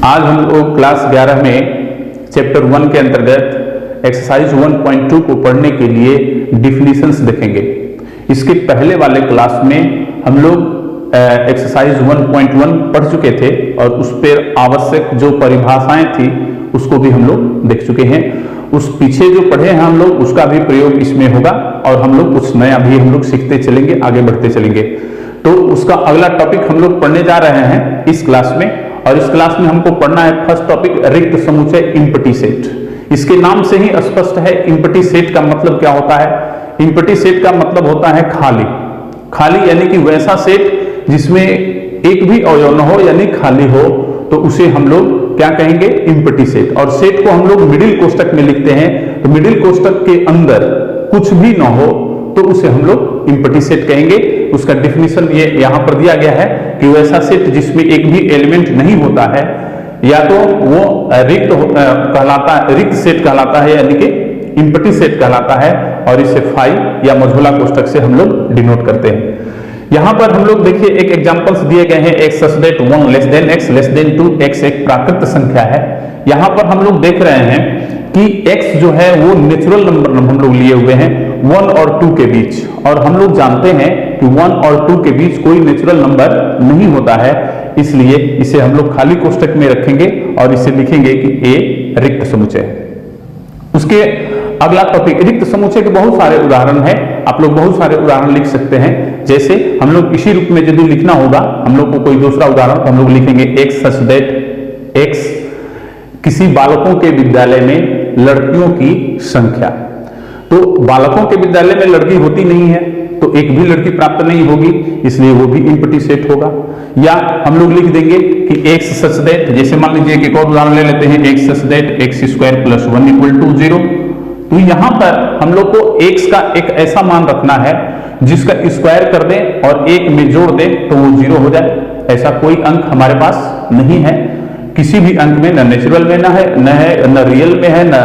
आज हम लोग क्लास 11 में चैप्टर 1 के अंतर्गत एक्सरसाइज 1.2 को पढ़ने के लिए डिफिनीशंस देखेंगे। इसके पहले वाले क्लास में हम लोग एक्सरसाइज 1.1 पढ़ चुके थे और उस पर आवश्यक जो परिभाषाएं थी उसको भी हम लोग देख चुके हैं। उस पीछे जो पढ़े हैं हम लोग उसका भी प्रयोग इसमें होगा और हम लोग कुछ नया भी हम लोग सीखते चलेंगे, आगे बढ़ते चलेंगे। तो उसका अगला टॉपिक हम लोग पढ़ने जा रहे हैं इस क्लास में, और इस क्लास में हमको पढ़ना है फर्स्ट टॉपिक रिक्त समुच्चय इम्पटी सेट। इसके नाम से ही स्पष्ट है इम्पटी सेट का मतलब क्या होता है। इम्पटी सेट का मतलब होता है खाली। खाली यानी कि वैसा सेट जिसमें एक भी अवयव न हो यानी खाली हो, तो उसे हम लोग क्या कहेंगे, इम्पटी सेट। और सेट को हम लोग मिडिल कोष्टक में लिखते हैं, तो मिडिल कोष्टक के अंदर कुछ भी न हो तो उसे हम लोग इम्पटी सेट कहेंगे। उसका डिफिनीशन ये यहां पर दिया गया है कि वैसा सेट जिसमें एक भी एलिमेंट नहीं होता है या तो वो रिक्त कहलाता है, रिक्त सेट कहलाता है यानी कि इम्पटी सेट कहलाता है, और इसे फाई या मझोला कोष्टक से हम लोग डिनोट करते हैं। यहां पर हम लोग देखिए एक एग्जांपल्स दिए गए हैं। x such that 1 less than x less than 2, x एक प्राकृत संख्या है। यहां पर हम लोग देख रहे हैं कि x जो है वो नेचुरल नंबर हम लोग लिए हुए हैं 1 और 2 के बीच, और हम लोग जानते हैं कि 1 और 2 के बीच कोई नेचुरल नंबर नहीं होता है, इसलिए इसे हम लोग खाली कोष्टक में रखेंगे और इसे लिखेंगे कि a रिक्त समुच्चय। उसके अगला टॉपिक रिक्त समुच्चय के बहुत सारे उदाहरण हैं, आप लोग बहुत सारे उदाहरण लिख सकते हैं। जैसे हम लोग इसी रूप में यदि लिखना होगा हम लोग को कोई दूसरा उदाहरण, तो हम लोग लिखेंगे x such that x किसी बालकों के विद्यालय में लड़कियों की संख्या। तो बालकों के विद्यालय में लड़की होती नहीं है तो एक भी लड़की प्राप्त नहीं होगी, इसलिए वो भी इम्पटी सेट होगा। या हम लोग लिख देंगे कि x such that, जैसे मान लीजिए एक और उदाहरण ले लेते हैं, x such that x square plus 1 equal to 0। तो यहां पर हम लोग को x का एक ऐसा मान रखना है जिसका स्क्वायर कर दें और 1 में जोड़ दें तो वो 0 हो जाए। ऐसा कोई अंक हमारे पास नहीं है, किसी भी अंक में, न नेचुरल में न रियल में है, न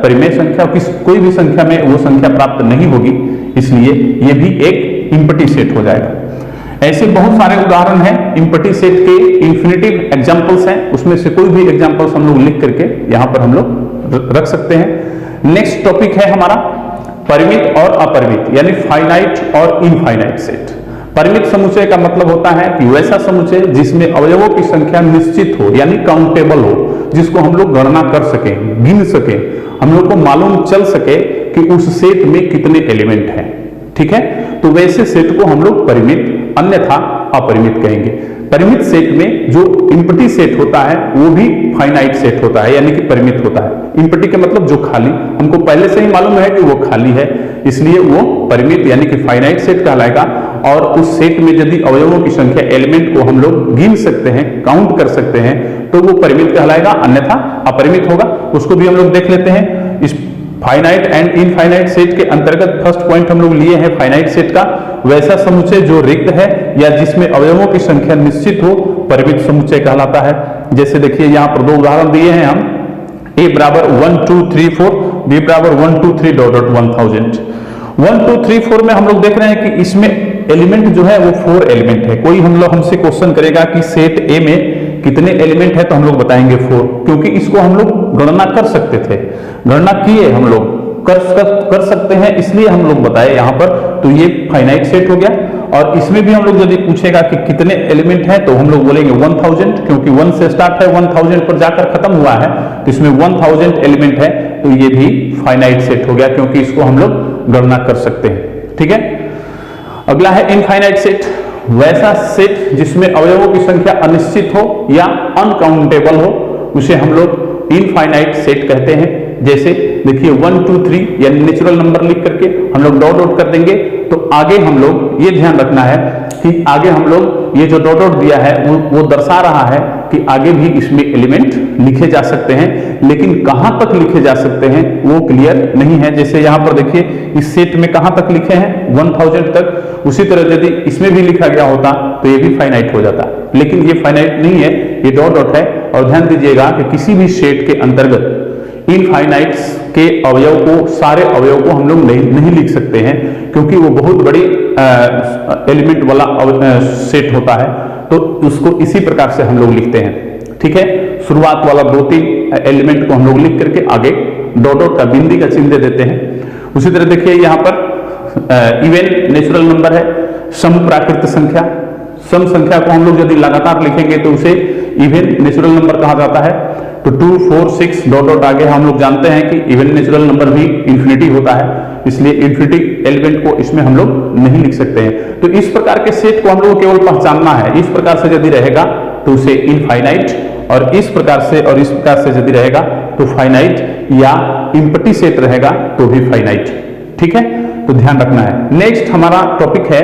परिमेय संख्या, कोई भी संख्या में वो संख्या प्राप्त नहीं होगी, इसलिए ये भी एक इम्पटी सेट हो जाएगा। ऐसे बहुत सारे उदाहरण हैं इम्पटी सेट के, इन्फिनिटिव एग्जांपल्स हैं, उसमें से कोई भी एग्जांपल्स हम लोग लिख करके यहां पर हम लोग रख सकते हैं। नेक्स्ट टॉपिक है हमारा परिमित और अपरिमित यानी फाइनाइट और इनफाइनाइट सेट। परिमित समुच्चय का मतलब होता है कि वैसा समुच्चय जिसमें अवयवों की संख्या निश्चित हो यानी काउंटेबल हो, जिसको हम लोग गणना कर सकें, गिन सकें, हम लोग को मालूम चल सके कि उस सेट में कितने एलिमेंट हैं। ठीक है, तो वैसे सेट को हम लोग परिमित अन्यथा अपरिमित कहेंगे। परिमित सेट में जो इम्पटी सेट होता है वो भी फाइनाइट सेट होता है यानी कि परिमित होता है। इम्पटी के मतलब जो खाली, हमको पहले से ही मालूम है कि वो खाली है, इसलिए वो परिमित यानी कि फाइनाइट सेट कहलाएगा। और उस सेट में यदि अवयवों की संख्या, एलिमेंट को हम लोग गिन सकते हैं, काउंट कर सकते हैं, तो वो परिमित कहलाएगा, अन्यथा अपरिमित होगा। उसको भी हम लोग देख लेते हैं। इस फाइनाइट एंड इनफाइनाइट सेट के अंतर्गत फर्स्ट पॉइंट हम लोग लिए हैं फाइनाइट सेट का, वैसा समुच्चय जो रिक्त है या जिसमें अवयवों की संख्या निश्चित हो परिमित समुच्चय कहलाता है। जैसे देखिए यहाँ पर दो उदाहरण दिए हैं हम, a बराबर 1 2 3 4, b बराबर 1 2 3 डॉट 1000। 1 2 3 4 में हम लोग देख रहे हैं कि इसमें एलिमेंट जो है वो 4 एलिमेंट है। कोई हम लोग हमसे क्वेश्चन करेगा कि सेट ए में कितने एलिमेंट है, तो हम लोग बताएंगे 4, क्योंकि इसको हम लोग गणना कर सकते थे, गणना किए हम लोग, कर सकते हैं, इसलिए हम लोग बताए यहाँ पर। तो ये फाइनाइट सेट हो गया। और इसमें भी हम लोग यदि पूछेगा कि कितने एलिमेंट हैं तो हम लोग बोलेंगे 1000, क्योंकि 1 से स्टार्ट है, 1000 पर जाकर खत्म हुआ है, तो इसमें 1000 एलिमेंट है, तो ये भी फाइनाइट सेट हो गया क्योंकि इसको हम लोग गणना कर सकते हैं। ठीक है, अगला है इनफाइनाइट सेट। वैसा सेट जिसमें अवयवों की संख्या अनिश्चित हो या अनकाउंटेबल हो, उसे हम लोग इनफाइनाइट सेट कहते हैं। जैसे देखिए 1 2 3 यानी नेचुरल नंबर लिख करके हम लोग डॉट डॉट कर देंगे, तो आगे हम लोग ये ध्यान रखना है कि आगे हम लोग ये जो डॉट डॉट दिया है वो दर्शा रहा है कि आगे भी इसमें एलिमेंट लिखे जा सकते हैं, लेकिन कहां तक लिखे जा सकते हैं वो क्लियर नहीं है। जैसे यहां पर देखिए इस सेट में कहां तक लिखे हैं, 1000 तक। उसी तरह यदि इसमें भी लिखा गया होता तो ये भी फाइनाइट हो जाता, लेकिन ये फाइनाइट नहीं है, ये डॉट डॉट है। और ध्यान दीजिएगा कि किसी भी सेट के अंतर्गत इनफाइनाइट्स के अवयव को, सारे अवयव को हम लोग नहीं लिख सकते हैं, क्योंकि वो बहुत बड़ी एलिमेंट वाला सेट होता है, तो उसको इसी प्रकार से हम लोग लिखते हैं। ठीक है, शुरुआत वाला 2-3 एलिमेंट को हम लोग लिख करके आगे डॉट डॉट का बिंदी का चिन्ह दे देते हैं। उसी तरह देखिए यहाँ पर इवन नेचुरल नंबर है, सम प्राकृत संख्या, सम संख्या को हम लोग यदि लगातार लिखेंगे तो उसे इवन नेचुरल नंबर कहा जाता है। तो 2, 4, 6 डॉट डॉट आगे हम लोग जानते हैं कि इवन नेचुरल नंबर भी इंफिनिटी होता है, इसलिए इंफिनिटी एलिमेंट को इसमें हम लोग नहीं लिख सकते हैं। तो इस प्रकार के सेट को हम लोग केवल पहचानना है। इस प्रकार से यदि रहेगा तो उसे इनफाइनाइट, और इस प्रकार से यदि रहेगा तो फाइनाइट, या इम्पटी सेट रहेगा तो भी फाइनाइट। ठीक है, तो ध्यान रखना है। नेक्स्ट हमारा टॉपिक है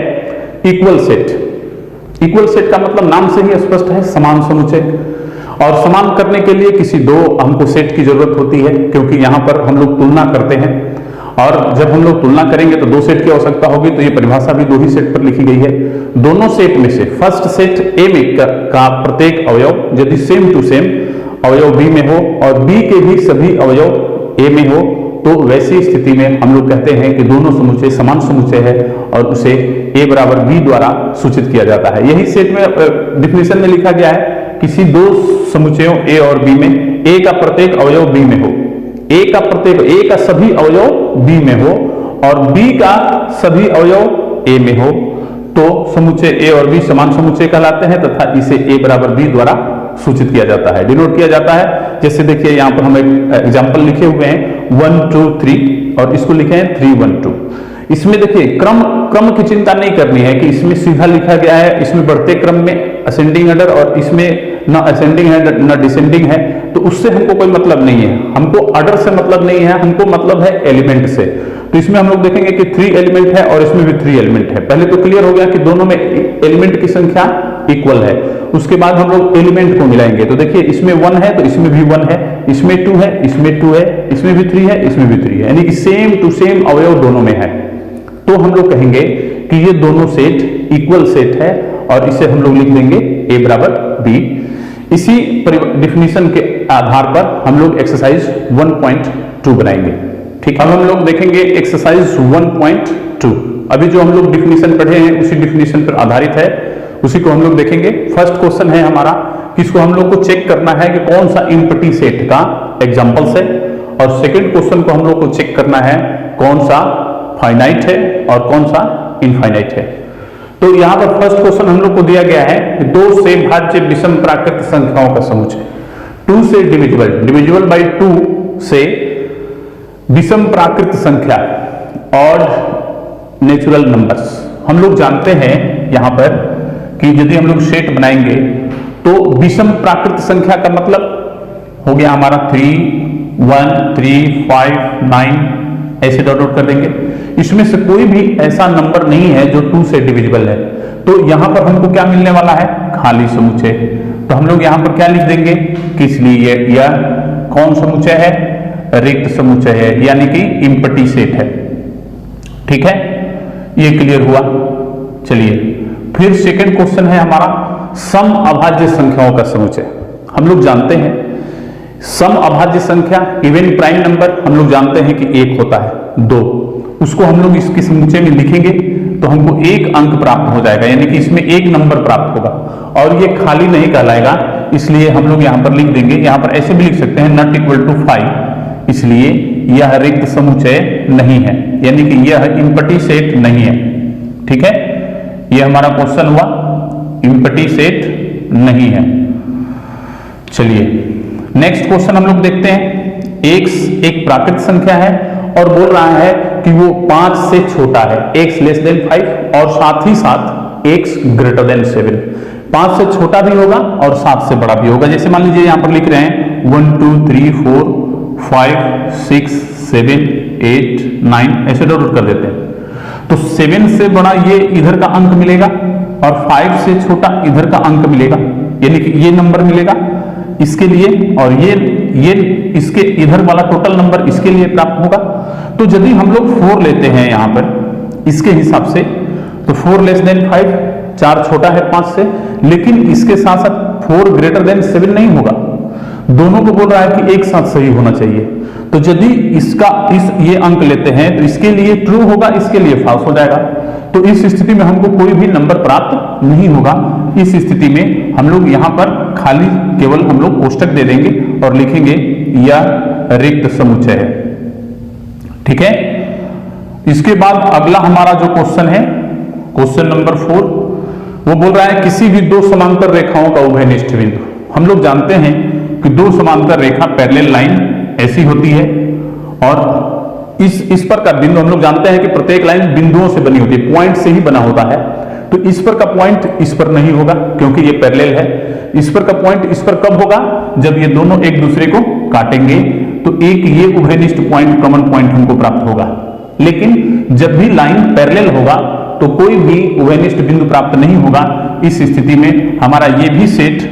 इक्वल सेट। इक्वल सेट का मतलब नाम से ही स्पष्ट है, समान समुच्चय। और समान करने के लिए किसी दो हमको सेट की जरूरत होती है, क्योंकि यहां पर हम लोग तुलना करते हैं, और जब हम लोग तुलना करेंगे तो दो सेट की आवश्यकता होगी। तो ये परिभाषा भी दो ही सेट पर लिखी गई है। दोनों सेट में से फर्स्ट सेट ए में का प्रत्येक अवयव यदि सेम टू सेम अवयव बी में हो और बी के भी सभी अवयव ए में हो, तो वैसी स्थिति में हम लोग कहते हैं कि दोनों समुच्चय समान समुच्चय है, और उसे ए बराबर बी द्वारा सूचित किया जाता है। यही सेट में डिफिनेशन में लिखा गया है, किसी दो समुच्चयों ए और बी में ए का प्रत्येक अवयव बी में हो, ए का सभी अवयव बी में हो और बी का सभी अवयव ए में हो, तो समुच्चय ए और बी समान समुच्चय कहलाते हैं तथा इसे ए बराबर बी द्वारा सूचित किया जाता है, डिनोट किया जाता है। जैसे देखिए यहाँ पर हम एक एग्जांपल लिखे हुए हैं 1, 2, 3 और इसको लिखे हैं 3, 1, 2। इसमें देखिए क्रम की चिंता नहीं करनी है कि इसमें सीधा लिखा गया है, इसमें बढ़ते क्रम में असेंडिंग ऑर्डर और इसमें न असेंडिंग है न डिसेंडिंग है, तो उससे हमको कोई मतलब नहीं है। हमको ऑर्डर से मतलब नहीं है, हमको मतलब है एलिमेंट से। तो इसमें हम लोग देखेंगे कि 3 एलिमेंट है और इसमें भी 3 एलिमेंट है। पहले तो क्लियर हो गया कि दोनों में एलिमेंट की संख्या इक्वल है। उसके बाद हम लोग एलिमेंट को मिलाएंगे, तो देखिए इसमें 1 है तो इसमें भी 1 है, इसमें 2 है, इसमें 2 है, इसमें भी 3 है, इसमें भी 3 है, यानी कि सेम टू सेम अवयव दोनों में है। तो हम लोग कहेंगे कि ये दोनों सेट इक्वल सेट है, और इसे हम लोग लिख देंगे ए बराबर बी। इसी डिफिनीशन के आधार पर हम लोग एक्सरसाइज 1.2 बनाएंगे। ठीक है, अब हम लोग देखेंगे एक्सरसाइज 1.2। अभी जो हम लोग डिफिनीशन पढ़े हैं उसी डिफिनीशन पर आधारित है, उसी को हम लोग देखेंगे। फर्स्ट क्वेश्चन है हमारा, किसको हम लोग को चेक करना है कि कौन सा इम्पटी सेट का एग्जाम्पल्स है, और सेकेंड क्वेश्चन को हम लोग को चेक करना है कौन सा फाइनाइट है और कौन सा इनफाइनाइट है। तो यहां पर फर्स्ट क्वेश्चन हम लोग को दिया गया है कि 2 से भाज्य विषम प्राकृत संख्याओं का समुच्चय, 2 से डिविजिबल बाई 2 से विषम प्राकृत संख्या और नेचुरल नंबर्स। हम लोग जानते हैं यहां पर कि यदि हम लोग सेट बनाएंगे तो विषम प्राकृत संख्या का मतलब हो गया हमारा 3, 1, 3, 5, 9 ऐसे डॉट डॉट कर देंगे। इसमें से कोई भी ऐसा नंबर नहीं है जो 2 से डिविजिबल है, तो यहां पर हमको क्या मिलने वाला है, खाली समुच्चय। तो हम लोग यहां पर क्या लिख देंगे कि इसलिए यह कौन समुच्चय है, रिक्त समुच्चय है, यानी कि इम्पटी सेट है। ठीक है, ये क्लियर हुआ। चलिए फिर सेकंड क्वेश्चन है हमारा सम अभाज्य संख्याओं का समुच्चय। हम लोग जानते हैं सम अभाज्य संख्या इवन प्राइम नंबर हम लोग जानते हैं कि 1 होता है, 2, उसको हम लोग इसके समुच्चय में लिखेंगे तो हमको 1 अंक प्राप्त हो जाएगा, यानी कि इसमें 1 नंबर प्राप्त होगा, और ये खाली नहीं कहलाएगा, इसलिए हम लोग यहां पर लिख देंगे। यहां पर ऐसे भी लिख सकते हैं नॉट इक्वल टू 5, इसलिए यह रिक्त समुच्चय नहीं है, यानी कि यह इम्पटी सेट नहीं है। ठीक है, यह हमारा क्वेश्चन हुआ, इम्पटी सेट नहीं है। चलिए नेक्स्ट क्वेश्चन हम लोग देखते हैं। x एक प्राकृत संख्या है और बोल रहा है कि वो 5 से छोटा है, x लेस देन 5, और साथ ही साथ x ग्रेटर देन 7। 5 से छोटा भी होगा और 7 से बड़ा भी होगा। जैसे मान लीजिए यहां पर लिख रहे हैं 1, 2, 3, 4, 5, 6, 7, 8, 9 ऐसे डॉट कर देते हैं। तो 7 से बड़ा ये इधर का अंक मिलेगा और 5 से छोटा इधर का अंक मिलेगा, यानी कि ये नंबर मिलेगा इसके लिए, और ये इसके इधर वाला टोटल नंबर इसके लिए प्राप्त होगा। तो यदि हम लोग 4 लेते हैं यहां पर इसके हिसाब से, तो 4 लेस देन 5, 4 छोटा है 5 से, लेकिन इसके साथ साथ 4 ग्रेटर देन 7 नहीं होगा। दोनों को बोल रहा है कि एक साथ सही होना चाहिए। तो यदि ये अंक लेते हैं तो इसके लिए ट्रू होगा, इसके लिए फॉल्स हो जाएगा। तो इस स्थिति में हमको कोई भी नंबर प्राप्त नहीं होगा। इस स्थिति में हम लोग यहां पर खाली केवल हम लोग कोष्टक दे देंगे और लिखेंगे यह रिक्त समुच्चय है। ठीक है, इसके बाद अगला हमारा जो क्वेश्चन है, क्वेश्चन नंबर 4, वो बोल रहा है किसी भी दो समांतर रेखाओं का उभयनिष्ठ बिंदु। हम लोग जानते हैं कि दो समांतर रेखा पैरेलल लाइन ऐसी होती है और इस पर का बिंदु हम लोग जानते हैं कि प्रत्येक लाइन बिंदुओं से बनी होती है, पॉइंट से ही बना होता है। तो इस पर का पॉइंट इस पर नहीं होगा क्योंकि ये पैरेलल है। इस पर का पॉइंट इस पर कब होगा? जब ये दोनों एक दूसरे को काटेंगे तो एक ये उभयनिष्ठ पॉइंट, कॉमन पॉइंट हमको प्राप्त होगा। लेकिन जब भी लाइन पैरेलल होगा तो कोई भी उभयनिष्ठ बिंदु प्राप्त नहीं होगा। इस स्थिति में हमारा ये भी सेट,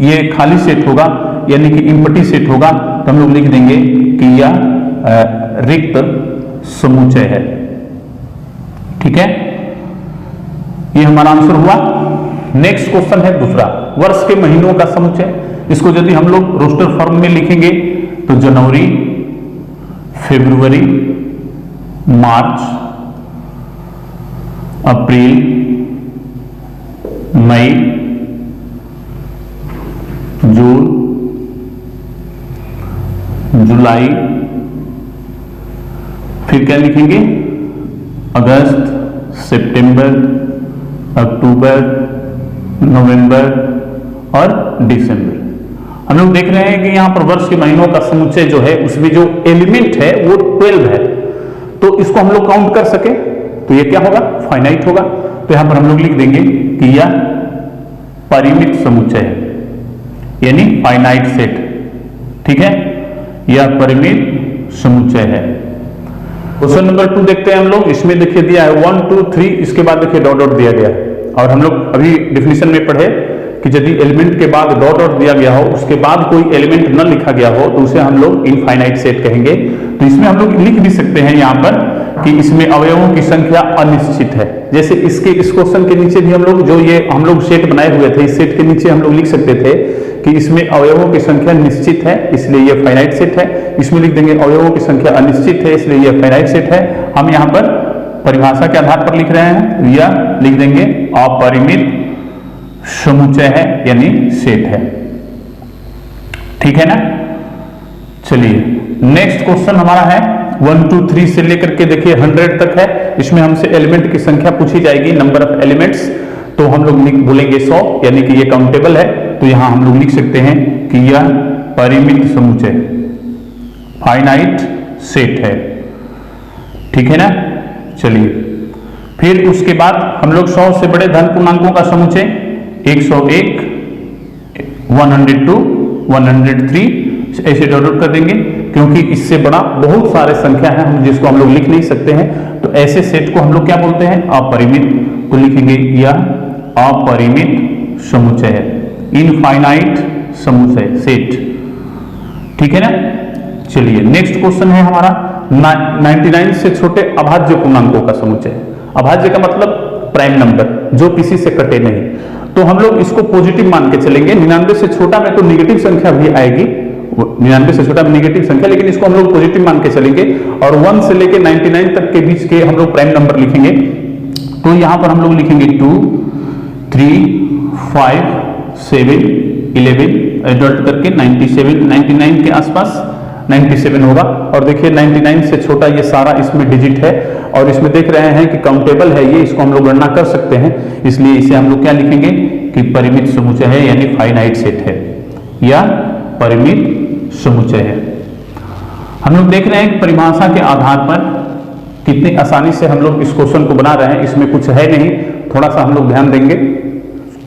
ये खाली सेट होगा यानी कि एम्प्टी सेट होगा। तो हम लोग लिख देंगे कि यह रिक्त समुच्चय है। ठीक है, ये हमारा आंसर हुआ। नेक्स्ट क्वेश्चन है दूसरा, वर्ष के महीनों का समुच्चय। इसको यदि हम लोग रोस्टर फॉर्म में लिखेंगे तो जनवरी, फरवरी, मार्च, अप्रैल, मई, जून, जुलाई, फिर क्या लिखेंगे? अगस्त, सितंबर, अक्टूबर, नवंबर और दिसंबर। हम लोग देख रहे हैं कि यहां पर वर्ष के महीनों का समुच्चय जो है उसमें जो एलिमेंट है वो 12 है। तो इसको हम लोग काउंट कर सके तो ये क्या होगा? फाइनाइट होगा। तो यहां पर हम लोग लिख देंगे कि यह परिमित समुच्चय है यानी फाइनाइट सेट। ठीक है, यह परिमित समुच्चय है। क्वेश्चन नंबर 2 देखते हैं हम लोग। इसमें देखिए दिया है 1 2 3, इसके बाद देखिए डॉट डॉट दिया गया है। और हम लोग अभी डिफिनेशन में पढ़े कि यदि एलिमेंट के बाद डॉट डॉट दिया गया हो, उसके बाद कोई एलिमेंट न लिखा गया हो तो उसे हम लोग इनफाइनाइट सेट कहेंगे। तो इसमें हम लोग लिख भी सकते हैं यहाँ पर कि इसमें अवयवों की संख्या अनिश्चित है। जैसे इस क्वेश्चन के नीचे भी हम लोग जो ये हम लोग सेट बनाए हुए थे, इस सेट के नीचे हम लोग लिख सकते थे कि इसमें अवयवों की संख्या निश्चित है इसलिए यह फाइनाइट सेट है। इसमें लिख देंगे अवयवों की संख्या अनिश्चित है इसलिए यह फाइनाइट सेट है। हम यहाँ पर परिभाषा के आधार पर लिख रहे हैं, यह लिख देंगे अपरिमित समुच्चय है यानी सेट है। ठीक है ना। चलिए नेक्स्ट क्वेश्चन हमारा है 1 2 3 से लेकर के देखिए 100 तक है। इसमें हमसे एलिमेंट की संख्या पूछी जाएगी, नंबर ऑफ एलिमेंट्स। तो हम लोग बोलेंगे 100 यानी कि ये काउंटेबल है। तो यहां हम लोग लिख सकते हैं कि यह परिमित समुच्चय फाइनाइट सेट है। ठीक है ना। चलिए फिर उसके बाद हम लोग 100 से बड़े धन पूर्णांकों का समुच्चय 101, 102, 103 ऐसे डॉट कर देंगे क्योंकि इससे बड़ा बहुत सारे संख्या है हम जिसको हम लोग लिख नहीं सकते हैं। तो ऐसे सेट को हम लोग क्या बोलते हैं? अपरिमित। तो लिखेंगे यह अपरिमित समुच्चय है, इनफाइनाइट समुच्चय सेट। ठीक है ना। चलिए नेक्स्ट क्वेश्चन है हमारा 99 से छोटे अभाज्य पूर्णांकों का समुच्चय। अभाज्य का मतलब प्राइम नंबर जो किसी से कटे नहीं। तो हम लोग इसको पॉजिटिव मान के चलेंगे। 99 से छोटा में तो निगेटिव संख्या भी आएगी, 99 से छोटा में निगेटिव संख्या, लेकिन इसको हम लोग पॉजिटिव मान के चलेंगे। और 1 से लेके 99 तक के बीच के हम लोग प्राइम नंबर लिखेंगे। तो यहां पर हम लोग लिखेंगे 2, 3, 5, 7, 11 डॉट करके 97, 99 के आसपास 97 होगा। और देखिए 99 से छोटा ये सारा इसमें डिजिट है और इसमें देख रहे हैं कि काउंटेबल है ये, इसको हम लोग गणना कर सकते हैं। इसलिए इसे हम लोग क्या लिखेंगे कि परिमित समुच्चय है यानी फाइनाइट सेट है या परिमित समुच्चय है। हम लोग देख रहे हैं कि परिभाषा के आधार पर कितनी आसानी से हम लोग इस क्वेश्चन को बना रहे हैं। इसमें कुछ है नहीं, थोड़ा सा हम लोग ध्यान देंगे,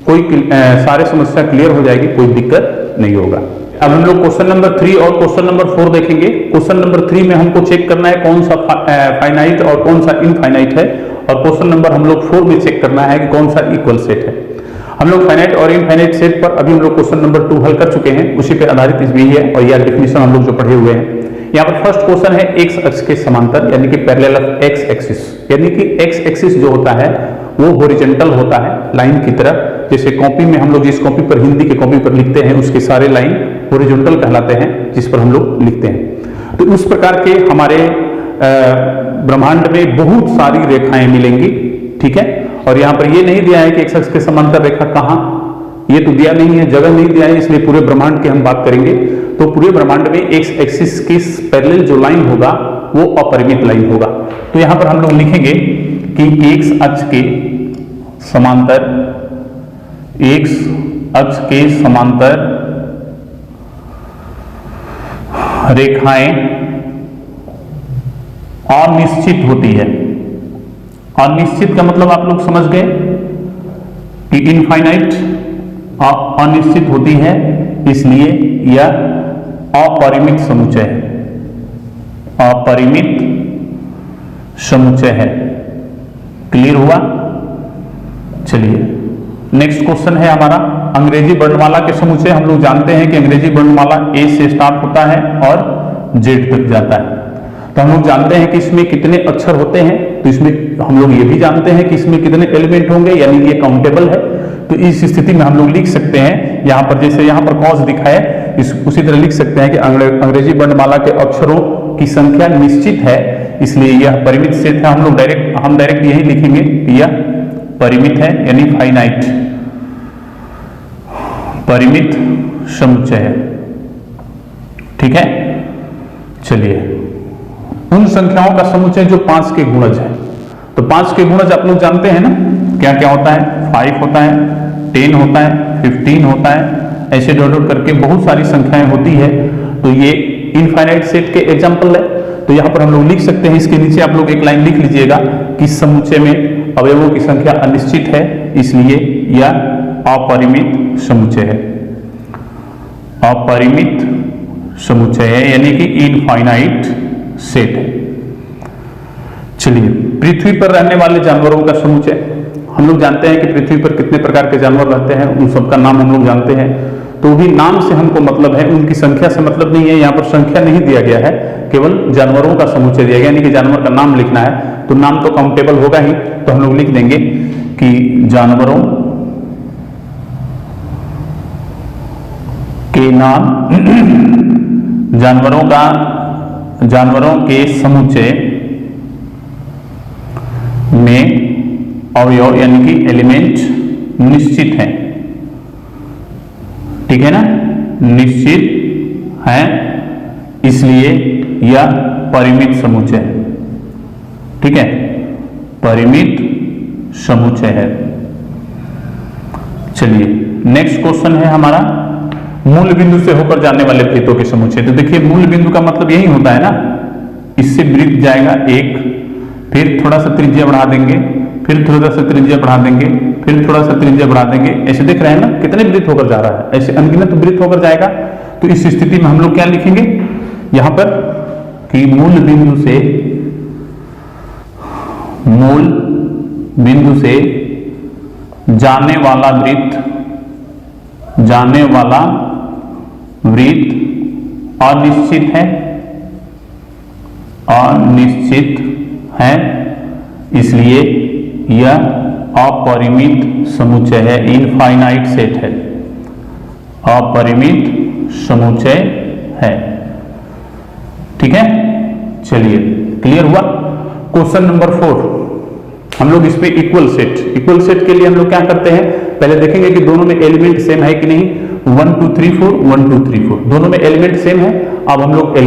कोई सारे समस्या क्लियर हो जाएगी, कोई दिक्कत नहीं होगा। अब हम लोग क्वेश्चन नंबर 3 और क्वेश्चन नंबर 4 देखेंगे। क्वेश्चन नंबर 3 में हमको चेक करना है कौन सा फाइनाइट और कौन सा इनफाइनाइट है, और क्वेश्चन नंबर हम लोग 4 में चेक करना है कि कौन सा इक्वल सेट है। हम लोग फाइनाइट और इनफाइनाइट सेट पर अभी हम लोग क्वेश्चन नंबर 2 हल कर चुके हैं, उसी पर आधारित इस भी है और यह डेफिनेशन हम लोग जो पढ़े हुए हैं। यहाँ पर फर्स्ट क्वेश्चन है एक्स अक्ष के समांतर यानी कि पैरेलल ऑफ एक्स एक्सिस, यानी कि एक्स एक्सिस जो होता है वो हॉरिजॉन्टल होता है लाइन की तरह। जैसे कॉपी में हम लोग जिस कॉपी पर हिंदी के कॉपी पर लिखते हैं उसके सारे लाइन हॉरिजॉन्टल कहलाते हैं जिस पर हम लोग लिखते हैं। तो उस प्रकार के हमारे ब्रह्मांड में बहुत सारी रेखाएं मिलेंगी। ठीक है। और यहां पर ये नहीं दिया है कि एक्स अक्ष के समांतर रेखा कहां, ये तो दिया नहीं है, जगह नहीं दिया है, इसलिए पूरे ब्रह्मांड की हम बात करेंगे। तो पूरे ब्रह्मांड में एक्स एक्सिस के पैरेलल जो लाइन होगा वो अपरिमित लाइन होगा। तो यहां पर हम लोग लिखेंगे कि एक्स अक्ष के समांतर, एक्स अक्ष के समांतर रेखाएं अनिश्चित होती है। अनिश्चित का मतलब आप लोग समझ गए कि इनफाइनाइट अनिश्चित होती है, इसलिए यह अपरिमित समुच्चय है, अपरिमित समुच्चय है। क्लियर हुआ? चलिए नेक्स्ट क्वेश्चन है हमारा अंग्रेजी वर्णमाला के समुच्चय। हम लोग जानते हैं कि अंग्रेजी वर्णमाला ए से स्टार्ट होता है और जेड तक जाता है। तो हम लोग जानते हैं कि इसमें कितने अक्षर होते हैं, तो इसमें हम लोग ये भी जानते हैं कि इसमें कितने एलिमेंट होंगे, यानी कि ये काउंटेबल है। तो इस स्थिति में हम लोग लिख सकते हैं, यहाँ पर जैसे यहाँ पर कॉस दिखा है, उसी तरह लिख सकते हैं कि अंग्रेजी वर्णमाला के अक्षरों की संख्या निश्चित है, इसलिए यह परिमित सेट है। हम डायरेक्ट यही लिखेंगे कि यह परिमित है, यानी फाइनाइट, परिमित समुच्चय है। ठीक है। चलिए उन संख्याओं का समुच्चय जो 5 के गुणज है। तो 5 के गुणज आप लोग जानते हैं ना, क्या क्या होता है? 5 होता है, 10 होता है, 15 होता है, ऐसे डॉट करके बहुत सारी संख्याएं होती है। तो ये इनफाइनाइट सेट के एग्जांपल है। तो यहां पर हम लोग लिख सकते हैं, इसके नीचे आप लोग एक लाइन लिख लीजिएगा कि समुच्चय में अवयवों की संख्या अनिश्चित है, इसलिए यह अपरिमित समुच्चय है, अपरिमित समुच्चय है, यानी कि इनफाइनाइट सेट है। चलिए पृथ्वी पर रहने वाले जानवरों का समुच्चय। हम लोग जानते हैं कि पृथ्वी पर कितने प्रकार के जानवर रहते हैं, उन सबका नाम हम लोग जानते हैं। तो भी नाम से हमको मतलब है, उनकी संख्या से मतलब नहीं है। यहाँ पर संख्या नहीं दिया गया है, केवल जानवरों का समुच्चय दिया गया, यानी कि जानवर का नाम लिखना है। तो नाम तो काउंटेबल होगा ही, तो हम लोग लिख देंगे कि जानवरों के नाम, जानवरों के समुच्चय में अवयव यानी कि एलिमेंट निश्चित है। ठीक है ना, निश्चित है, इसलिए यह परिमित समुच्चय है। ठीक है, परिमित समुच्चय है। चलिए नेक्स्ट क्वेश्चन है हमारा मूल बिंदु से होकर जाने वाले वृत्तों के समुच्चय। तो देखिए मूल बिंदु का मतलब यही होता है ना, इससे वृत्त जाएगा एक, फिर थोड़ा सा त्रिज्या बढ़ा देंगे, फिर थोड़ा सा त्रिज्या बढ़ा देंगे, फिर थोड़ा सा त्रिज्या बढ़ा देंगे। ऐसे देख रहे हैं ना कितने वृत्त होकर जा रहा है, ऐसे अनगिनत वृत्त होकर जाएगा। तो इस स्थिति में हम लोग क्या लिखेंगे यहां पर कि मूल बिंदु से जाने वाला वृत्त अनिश्चित है, इसलिए यह अपरिमित समुच्चय है, इनफाइनाइट सेट है, अपरिमित समुच्चय है। ठीक है। चलिए क्लियर हुआ। क्वेश्चन नंबर 4 हम लोग इसमें इक्वल सेट के लिए हम लोग क्या करते हैं, पहले देखेंगे कि दोनों में एलिमेंट सेम है कि नहीं। 1 2 3 4 1 2 3 4 दोनों में एलिमेंट सेम है। अब हम लोग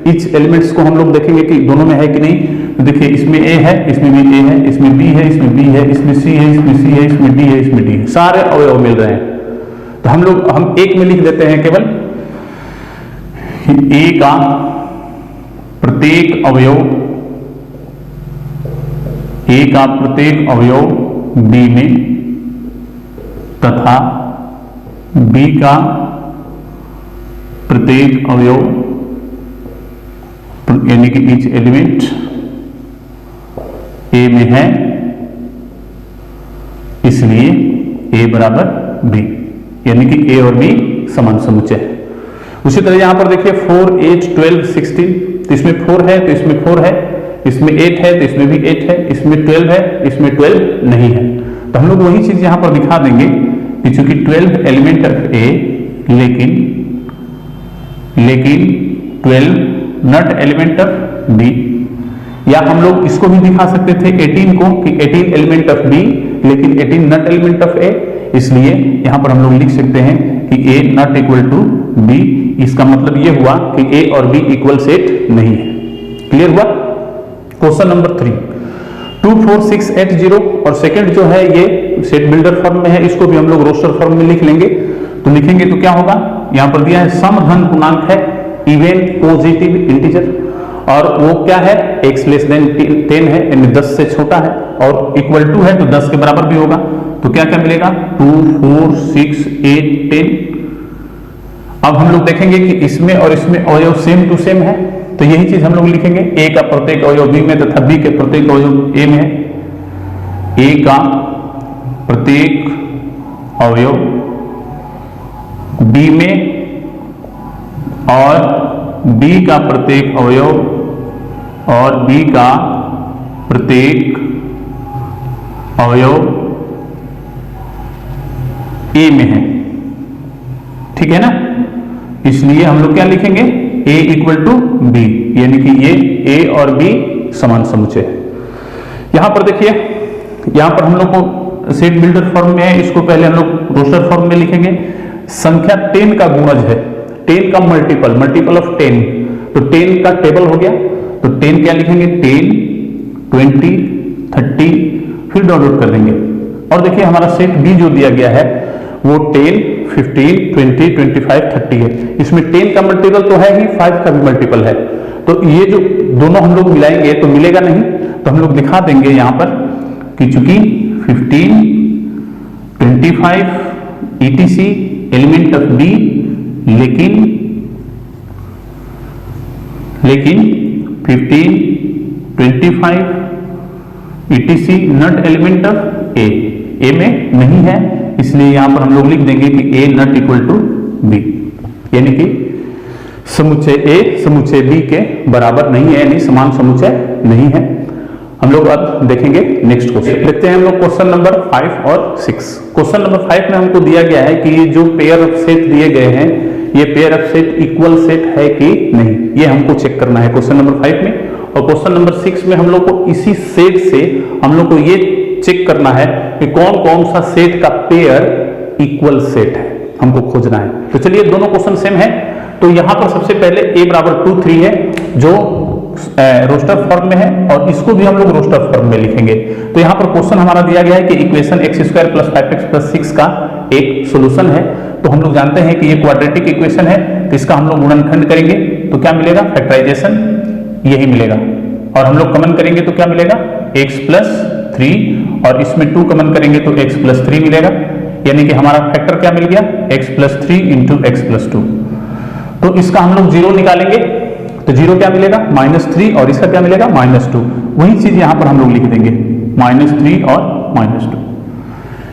इच एलिमेंट्स को हम लोग देखेंगे कि दोनों में है कि नहीं। तो देखिए इसमें ए है, इसमें भी ए है, इसमें बी है, इसमें बी है, इसमें सी है, इसमें सी है, इसमें डी है, इसमें डी है, सारे अवयव मिल रहे हैं। तो हम एक में लिख देते हैं केवल ए का प्रत्येक अवयव बी में तथा बी का प्रत्येक अवयव यानी कि ईच एलिमेंट ए में है, इसलिए ए बराबर बी, यानी कि ए और बी समान समुच्चय है। उसी तरह यहां पर देखिए 4 8 12 16, तो इसमें 4 है तो इसमें 4 है, इसमें 8 है तो इसमें भी 8 है, इसमें 12 है, इसमें 12 नहीं है। तो हम लोग वही चीज यहां पर दिखा देंगे कि चूंकि 12 एलिमेंट ऑफ ए, लेकिन 12 नॉट एलिमेंट ऑफ बी, या हम लोग इसको भी दिखा सकते थे 18 को कि 18 एलिमेंट ऑफ बी लेकिन 18 नॉट एलिमेंट ऑफ ए, इसलिए यहां पर हम लोग लिख सकते हैं कि ए नॉट इक्वल टू बी। इसका मतलब ये हुआ कि ए और बी इक्वल सेट नहीं है। क्लियर हुआ? क्वेश्चन नंबर 3, 2 4 6 8 0 और सेकंड जो है ये सेट बिल्डर फॉर्म में है, इसको भी हम लोग रोस्टर फॉर्म में लिख लेंगे। तो लिखेंगे तो क्या होगा, यहां पर दिया है सम धन पूर्णांक है, इवन पॉजिटिव इंटीजर, और वो क्या है x लेस देन 10 है, यानी 10 से छोटा है, और इक्वल टू है तो 10 के बराबर भी होगा। तो क्या क्या मिलेगा, 2 4 6 8 10। अब हम लोग देखेंगे कि इसमें और इसमें अवयव सेम टू सेम है, तो यही चीज हम लोग लिखेंगे, a का प्रत्येक अवयव b में तथा b के प्रत्येक अवयव a में है। a का प्रत्येक अवयव b में और b का प्रत्येक अवयव और b का प्रत्येक अवयव a में है। ठीक है ना? इसलिए हम लोग क्या लिखेंगे, a इक्वल टू बी, यानी कि ये a और b समान समुच्चय है। यहां पर देखिए, यहां पर हम लोग को सेट बिल्डर फॉर्म में है, इसको पहले हम लोग रोस्टर फॉर्म में लिखेंगे। संख्या 10 का गुणज है, 10 का मल्टीपल ऑफ 10, तो 10 का टेबल हो गया, तो 10 क्या लिखेंगे, 10 20 30, फिर डॉट डॉट कर देंगे। और देखिए हमारा सेट बी जो दिया गया है वो 10 15 20 25 30 है। इसमें 10 का मल्टीपल तो है ही, 5 का भी मल्टीपल है, तो ये जो दोनों हम लोग मिलाएंगे तो मिलेगा नहीं, तो हम लोग दिखा देंगे यहां पर कि चूंकि 15 25 etc एलिमेंट ऑफ बी, लेकिन 15 25 etc नॉट एलिमेंट ऑफ ए में नहीं है, इसलिए यहां पर हम लोग लिख देंगे कि a not equal to B, यानी कि समुच्चय a समुच्चय b के बराबर नहीं है, यानी समान समुच्चय नहीं है। हम लोग अब देखेंगे नेक्स्ट क्वेश्चन। देखते हैं हम लोग क्वेश्चन नंबर 5 और 6। क्वेश्चन नंबर 5 में हमको दिया गया है कि ये जो पेयर ऑफ सेट दिए गए हैं, ये pair of set equal set है कि नहीं, ये हमको चेक करना है क्वेश्चन नंबर 5 में। और क्वेश्चन नंबर 6 में हम लोग को इसी सेट से हम लोग को ये चेक करना है कि कौन कौन सा सेट का पेयर इक्वल सेट है, हमको खोजना है। तो चलिए दोनों क्वेश्चन सेम है। तो यहां पर सबसे पहले a बराबर 2 3 है जो रोस्टर फॉर्म में है, और इसको भी हम लोग रोस्टर फॉर्म में लिखेंगे। तो यहां पर क्वेश्चन हमारा दिया गया है कि इक्वेशन x² + 5x + 6 का एक सॉल्यूशन है। तो हम लोग जानते हैं कि ये क्वाड्रेटिक इक्वेशन है, तो इसका हम लोग गुणनखंड करेंगे तो क्या मिलेगा, फैक्टराइजेशन यही मिलेगा, और हम लोग कमन करेंगे तो क्या मिलेगा, x + 3, और इसमें 2 कमन करेंगे तो x + 3 मिलेगा, यानी कि हमारा फैक्टर क्या मिल गया, x + 3 × x + 2। तो इसका हम लोग 0 निकालेंगे तो 0 क्या मिलेगा, -3, और इसका क्या मिलेगा, -2। वही चीज यहां पर हम लोग लिख देंगे, -3 और -2,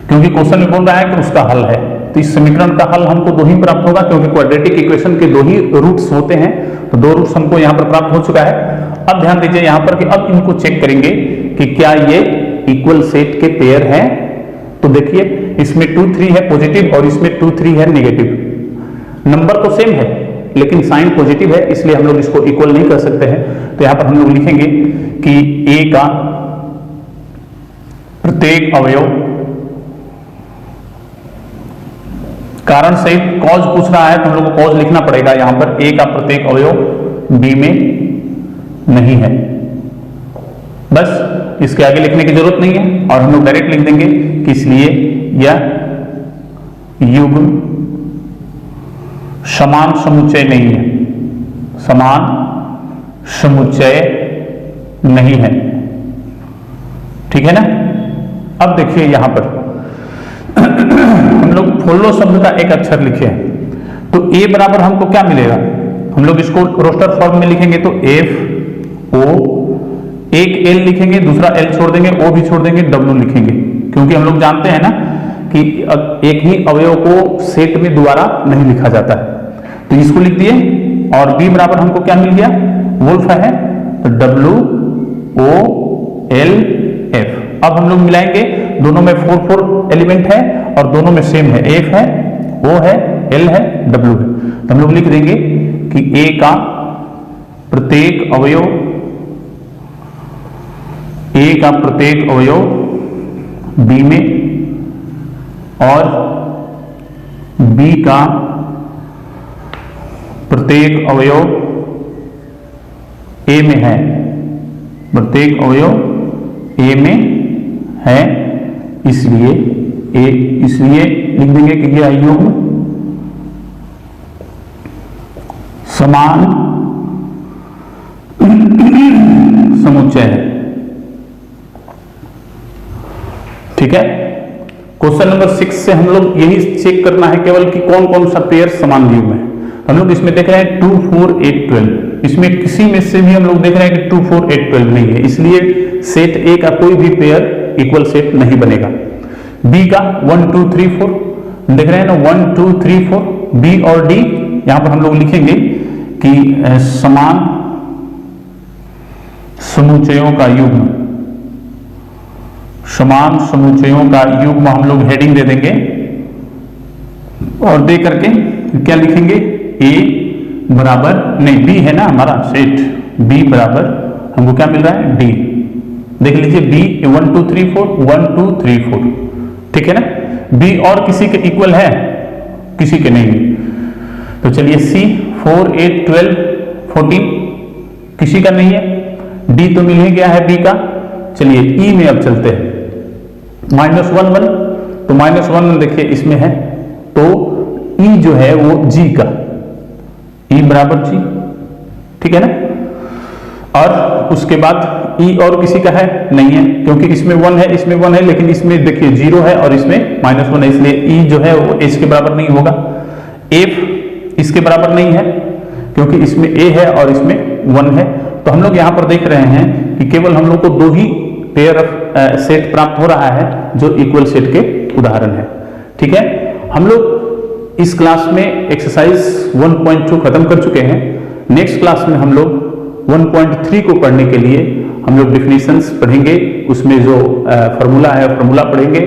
क्योंकि क्वेश्चन में बोल रहा है कि उसका हल है। तो इस समीकरण का हल हमको 2 ही प्राप्त होगा, क्योंकि क्वाड्रेटिक इक्वेशन के 2 ही रूट्स होते हैं, तो 2 रूट्स हमको यहां पर प्राप्त हो चुका है। अब ध्यान दीजिए यहां पर कि अब इनको चेक करेंगे कि क्या ये इक्वल सेट के पेयर हैं। तो देखिए इसमें 2 3 है पॉजिटिव और इसमें 2 3 है नेगेटिव। नंबर तो सेम है लेकिन साइन पॉजिटिव है, इसलिए हम लोग इसको इक्वल नहीं कर सकते हैं। तो यहां पर हम लोग लिखेंगे कि a का प्रत्येक अवयव, कारण सहित कॉज पूछ रहा है तो हम लोग को कॉज लिखना पड़ेगा यहां पर, a का प्रत्येक अवयव b में नहीं है, बस इसके आगे लिखने की जरूरत नहीं है, और हम लोग डायरेक्ट लिख देंगे कि इसलिए यह युग्म समान समुच्चय नहीं है, समान समुच्चय नहीं है। ठीक है ना? अब देखिए यहां पर हम लोग फॉलो शब्द का एक अक्षर लिखे हैं, तो a बराबर हमको क्या मिलेगा, हम लोग इसको रोस्टर फॉर्म में लिखेंगे तो F O, एक L लिखेंगे, दूसरा L छोड़ देंगे, O भी छोड़ देंगे, W लिखेंगे, क्योंकि हम लोग जानते हैं ना कि एक ही अवयव को सेट में दोबारा नहीं लिखा जाता है। तो इसको लिख दिए, और B बराबर हमको क्या मिल गया, वोल्फ है, तो W O L F। अब हम लोग मिलाएंगे, दोनों में 4 4 एलिमेंट है और दोनों में सेम है, F है, O है, L है, W है। तो हम लोग लिख देंगे कि A का प्रत्येक अवयव ए का प्रत्येक अवयव बी में और बी का प्रत्येक अवयव ए में है, प्रत्येक अवयव ए में है, इसलिए लिख देंगे कि यह युग्म समान समुच्चय है। ठीक है, क्वेश्चन नंबर 6 से हम लोग यही चेक करना है केवल कि कौन कौन सा पेयर समान युग्म है। हम लोग इसमें देख रहे हैं 2 4 8 12, इसमें किसी में से भी हम लोग देख रहे हैं कि 2 4 8 12 नहीं है, इसलिए सेट ए का कोई भी पेयर इक्वल सेट नहीं बनेगा। बी का 1 2 3 4 देख रहे हैं ना, 1 2 3 4, बी और डी यहां पर हम लोग लिखेंगे कि समान समुच्चयों का युग्म, समान समुच्चयों का युग्म हम लोग हेडिंग दे देंगे और दे करके क्या लिखेंगे, ए बराबर, नहीं बी है ना हमारा सेट, बी बराबर हमको क्या मिल रहा है, डी। देख लीजिए बी 1 2 3 4 1 2 3 4, ठीक है ना। बी और किसी के इक्वल है, किसी के नहीं, तो चलिए सी 4 8 12 14 किसी का नहीं है, डी तो मिल ही गया है बी का। चलिए ई में अब चलते हैं, -1 1, तो -1 देखिए इसमें है, तो ई जो है वो जी का, ई बराबर जी, ठीक है ना। और उसके बाद ई और किसी का है नहीं है, क्योंकि इसमें 1 है, इसमें 1 है, लेकिन इसमें देखिए 0 है और इसमें -1 है, इसलिए ई जो है वो एच के बराबर नहीं होगा। एफ इसके बराबर नहीं है क्योंकि इसमें ए है और इसमें 1 है। तो हम लोग यहां पर देख रहे हैं कि केवल हम लोग को 2 ही पेयर ऑफ सेट प्राप्त हो रहा है जो इक्वल सेट के उदाहरण है। ठीक है, हम लोग इस क्लास में एक्सरसाइज 1.2 खत्म कर चुके हैं। नेक्स्ट क्लास में हम लोग 1.3 को पढ़ने के लिए हम लोग डिफिनीशंस पढ़ेंगे, उसमें जो फॉर्मूला है फॉर्मूला पढ़ेंगे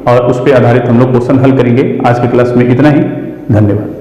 और उस पर आधारित हम लोग क्वेश्चन हल करेंगे। आज की क्लास में इतना ही, धन्यवाद।